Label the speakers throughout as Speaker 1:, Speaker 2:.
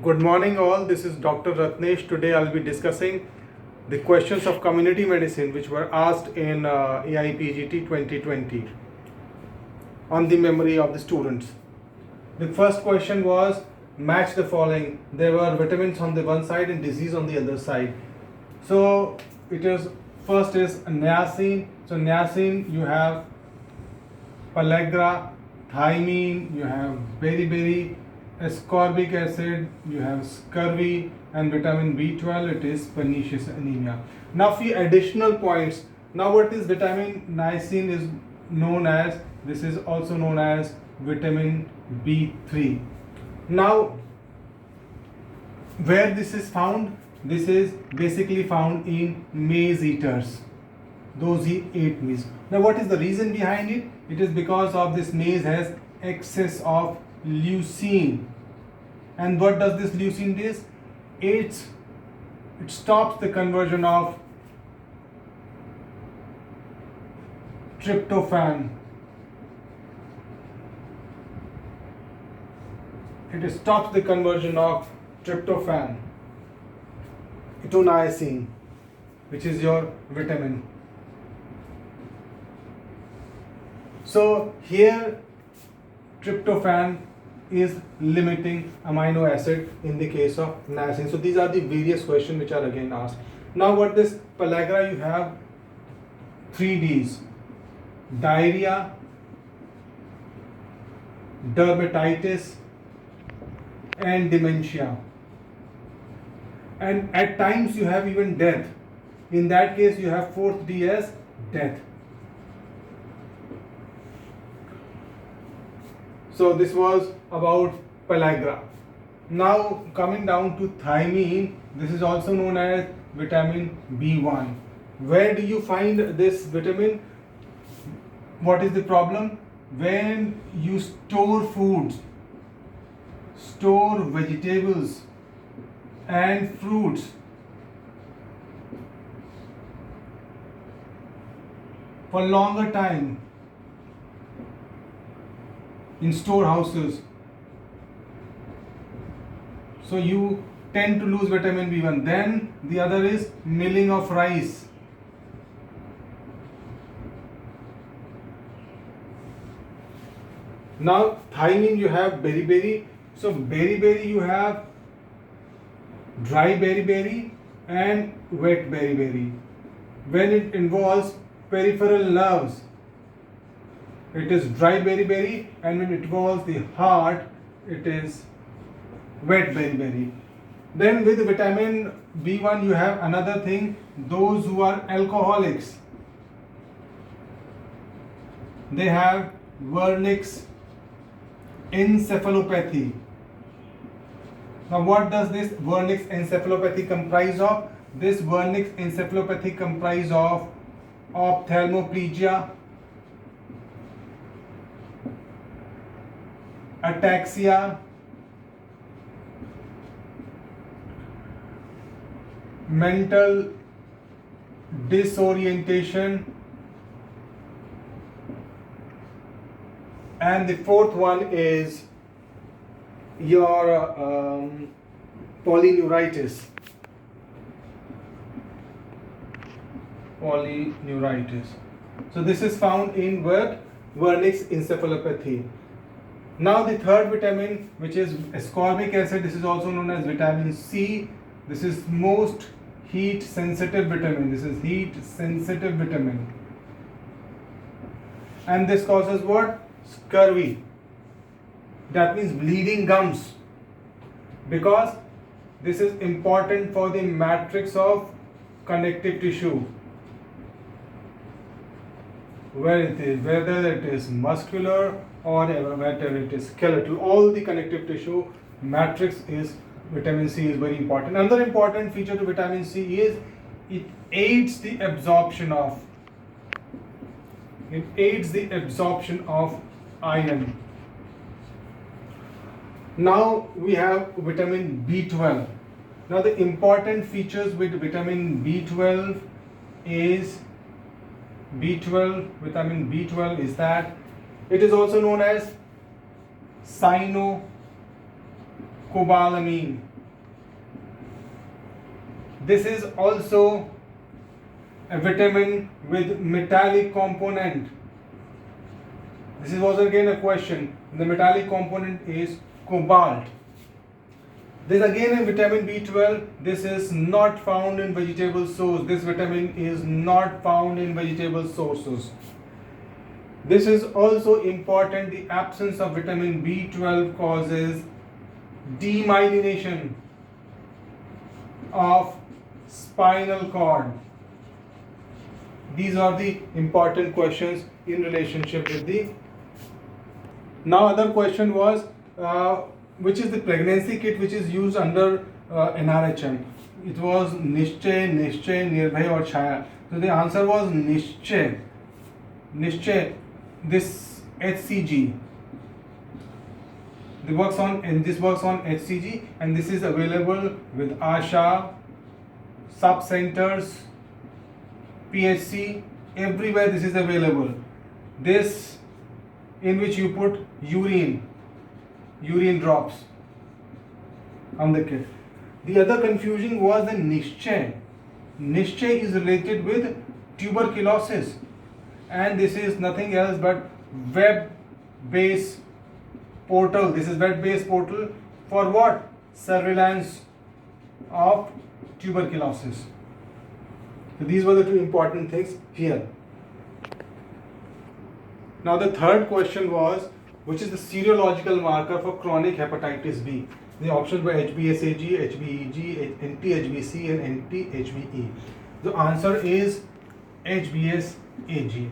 Speaker 1: Good morning, all. This is Dr. Ratnesh. Today I'll be discussing the questions of community medicine which were asked in AIPGT 2020 on the memory of the students. The first question was match the following. There were vitamins on the one side and disease on the other side. So it is first is niacin. So niacin you have pellagra, thymine, you have beriberi, ascorbic acid, you have scurvy, and vitamin B12, it is pernicious anemia. Now few additional points. Now what is vitamin niacin is known as, this is also known as vitamin B3. Now where this is found? This is basically found in maize eaters, those who ate maize. Now what is the reason behind it? It is because of this maize has excess of leucine. And what does this leucine do? It stops the conversion of tryptophan. It stops the conversion of tryptophan to niacin, which is your vitamin. So here tryptophan is limiting amino acid in the case of niacin. So these are the various questions which are again asked. Now what this pellagra, you have 3 Ds: diarrhea, dermatitis, and dementia. And at times you have even death. In that case you have 4th D as death. So this was about pellagra. Now coming down to thymine, this is also known as vitamin B1. Where do you find this vitamin? What is the problem? When you store foods, store vegetables and fruits for longer time in storehouses, so you tend to lose vitamin B1. Then the other is milling of rice. Now thymine, you have beriberi. So beriberi you have dry beriberi and wet beriberi. When it involves peripheral nerves, it is dry beriberi, and when it involves the heart, it is wet beriberi. Then with vitamin B1 you have another thing, those who are alcoholics, they have Wernicke's encephalopathy. Now what does this Wernicke's encephalopathy comprise of? This Wernicke's encephalopathy comprise of ophthalmoplegia, ataxia, mental disorientation, and the 4th one is your polyneuritis. So this is found in Wernicke's encephalopathy. Now the third vitamin, which is ascorbic acid, this is also known as vitamin C. This is most heat sensitive vitamin. And this causes what? Scurvy. That means bleeding gums. Because this is important for the matrix of connective tissue. Whether it is muscular or whether it is skeletal, all the connective tissue matrix is vitamin C is very important. Another important feature to vitamin C is it aids the absorption of iron. Now we have vitamin B12. Now the important features with vitamin B12 is vitamin B12 is that it is also known as cobalamin. This is also a vitamin with metallic component. This was again a question. The metallic component is cobalt. This again a vitamin B12. This is not found in vegetable source. This vitamin is not found in vegetable sources. This is also important. The absence of vitamin B12 causes demyelination of spinal cord. These are the important questions in relationship with the. Now other question was which is the pregnancy kit which is used under NRHM. It was Nischay, Nirbhay or Chaya. So the answer was Nischay. Nischay, this HCG. This works on HCG, and this is available with ASHA, sub-centers, PHC, everywhere this is available. This in which you put urine drops on the kit. The other confusion was the Nischay. Nischay is related with tuberculosis, and this is nothing else but web-based portal. This is web-based portal for what? Surveillance of tuberculosis. So these were the two important things here. Now the third question was, which is the serological marker for chronic hepatitis B? The options were HBsAg, HBEg, NT-HBc and NT-HBe. The answer is HBsAg.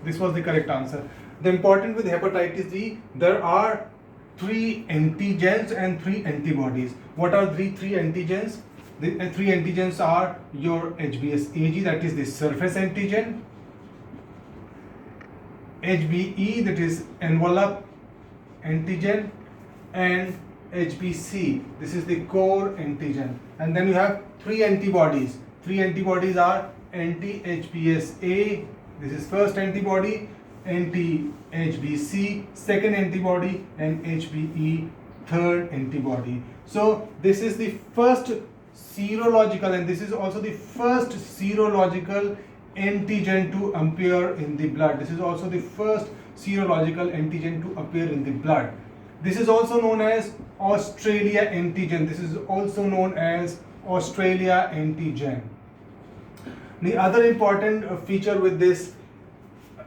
Speaker 1: This was the correct answer. The important with hepatitis B, there are 3 antigens and 3 antibodies. What are the 3 antigens? The 3 antigens are your HBsAg, that is the surface antigen, HBe, that is envelope antigen, and HBc, this is the core antigen. And then you have 3 antibodies. 3 antibodies are anti-HBsA, this is first antibody, anti-HBc, second antibody, and HBe, third antibody. So this is the first serological, and this is also the first serological antigen to appear in the blood. This is also the first serological antigen to appear in the blood. This is also known as Australia antigen. This is also known as Australia antigen. The other important feature with this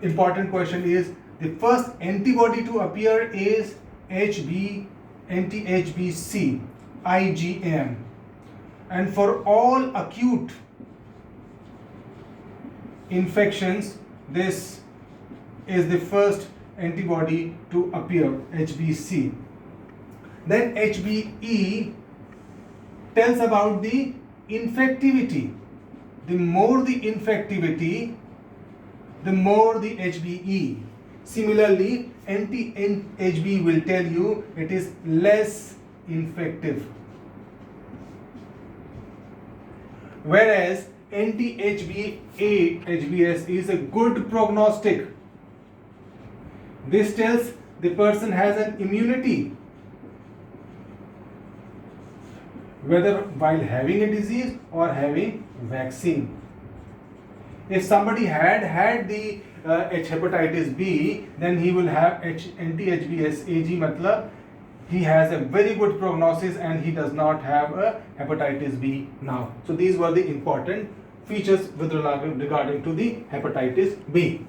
Speaker 1: important question is the first antibody to appear is anti-HBc, IgM. And for all acute infections, this is the first antibody to appear, HBc. Then HBe tells about the infectivity. The more the infectivity, the more the HBe. Similarly, anti-HB will tell you it is less infective. Whereas anti-HBA, HBs is a good prognostic. This tells the person has an immunity, whether while having a disease or having vaccine. If somebody had the hepatitis B, then he will have anti-HBsAg, matlab he has a very good prognosis and he does not have a hepatitis B now. So these were the important features with regarding to the hepatitis B.